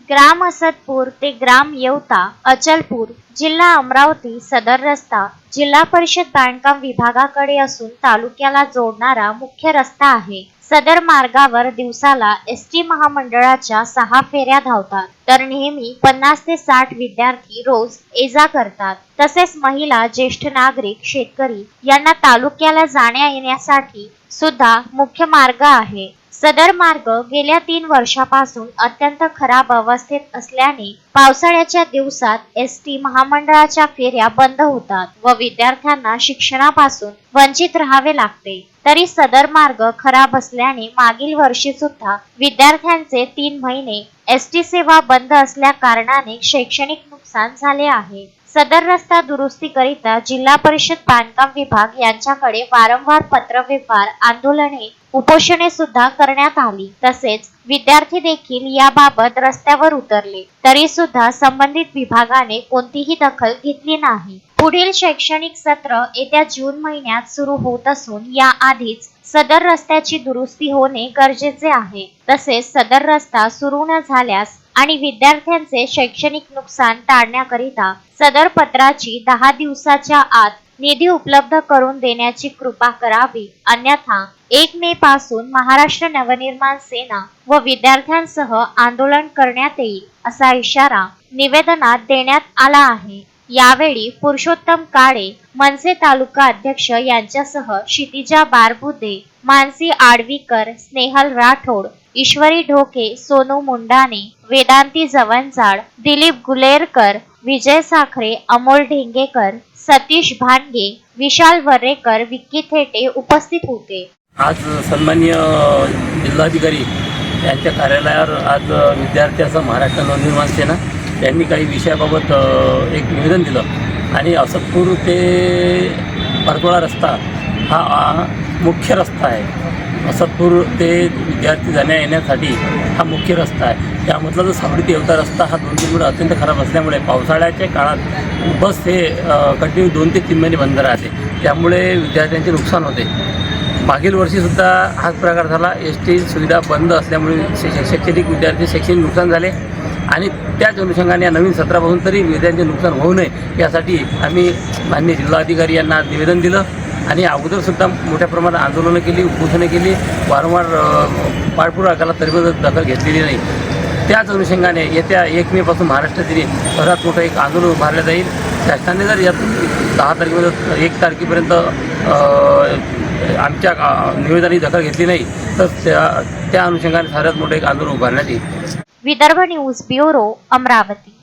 ग्राम असदपूर ते ग्राम येवता अचलपूर जिल्हा अमरावती सदर रस्ता जिल्हा परिषद बांधकाम विभागाकडे असून तालुक्याला जोडणारा मुख्य रस्ता आहे। सदर मार्गावर दिवसाला एसटी महामंडळाच्या 6 फेऱ्या धावतात, तर नेहमी 50 ते 60 विद्यार्थी रोज ये-जा करतात। तसेच महिला, ज्येष्ठ नागरिक, शेतकरी यांना तालुक्याला जाण्या येण्यासाठी सुद्धा मुख्य मार्ग आहे। सदर मार्ग गेल्या 3 वर्षापासून अत्यंत खराब अवस्थेत असल्याने पावसाळ्याच्या दिवसात एसटी महामंडळाच्या फेऱ्या बंद होतात व विद्यार्थ्यांना शिक्षणापासून वंचित राहावे लागते। तरी सदर मार्ग खराब असल्याने मागील वर्षी सुद्धा विद्यार्थ्यांचे 3 महिने एसटी सेवा बंद असल्या कारणाने शैक्षणिक नुकसान झाले आहे। सदर रस्ता दुरुस्तीकरिता जिल्हा परिषद बांधकाम विभाग यांच्याकडे वारंवार पत्रव्यवहार, आंदोलने, उपोषणे सुद्धा करण्यात आली। तसेच विद्यार्थी देखील याबाबत रस्त्यावर उतरले, तरी सुद्धा संबंधित विभागाने कोणतीही दखल घेतली नाही। पुढील शैक्षणिक सत्र येत्या जून महिन्यात सुरू होत असून या आधीच सदर रस्त्याची दुरुस्ती होणे गरजेचे आहे। तसेच सदर रस्ता सुरू न झाल्यास आणि विद्यार्थ्यांचे शैक्षणिक नुकसान टाळण्याकरिता सदर पत्राची 10 दिवसाच्या आत निधी उपलब्ध करून देण्याची कृपा करावी, अन्यथा 1 मे पासून महाराष्ट्र नवनिर्माण सेना व विद्यार्थ्यांसह आंदोलन करण्यात येईल असा इशारा निवेदनात देण्यात आला आहे। यावेळी पुरुषोत्तम काळे, मनसे तालुका अध्यक्ष यांच्यासह क्षितिजा बारबुदे, मानसी आडवीकर, स्नेहल राठोड, ईश्वरी ढोके, सोनू मुंडाने, वेदांती जवंजाळ, दिलीप गुलेरकर, विजय साखरे, अमोल ढेंगेकर, सतीश भानगे, विशाल वर्रेकर, विक्की थेटे उपस्थित होते। आज सन्माननीय जिल्हाधिकारी यांच्या कार्यालयावर आज विद्यार्थ्यांचा महाराष्ट्र नवनिर्माण सेना यांनी काही विषयाबाबत एक निवेदन दिलं आणि असदपूर ते परतोळा रस्ता हा मुख्य रस्ता आहे। असदपूर ते विद्यार्थी जाण्या येण्यासाठी हा मुख्य रस्ता आहे। त्यामधला जो सावडी ते येवता रस्ता हा 2 किलोमीटर अत्यंत खराब असल्यामुळे पावसाळ्याच्या काळात बस हे कंटिन्यू 2 ते 3 महिने बंद राहते, त्यामुळे विद्यार्थ्यांचे नुकसान होते। मागील वर्षीसुद्धा हाच प्रकार झाला। एस टी सुविधा बंद असल्यामुळे शैक्षणिक विद्यार्थी शैक्षणिक नुकसान झाले आणि त्याच अनुषंगाने या नवीन सत्रापासून तरी विद्यार्थ्यांचे नुकसान होऊ नये यासाठी आम्ही माननीय जिल्हाधिकारी यांना निवेदन दिलं आणि अगोदरसुद्धा मोठ्या प्रमाणात आंदोलनं केली, उपोषणे केली, वारंवार पाठपुरावा तरी दखल घेतलेली नाही। त्याच अनुषंगाने येत्या 1 मे पासून महाराष्ट्रातील सर्वात मोठं एक आंदोलन उभारलं जाईल। शासनाने जर यात 10 तारखेपर्यंत 1 तारखेपर्यंत आमच्या निवेदनाची दखल घेतली नाही तर त्या अनुषंगाने सर्वात मोठं एक आंदोलन उभारण्यात येईल। Vidarbha news bureau, Amravati.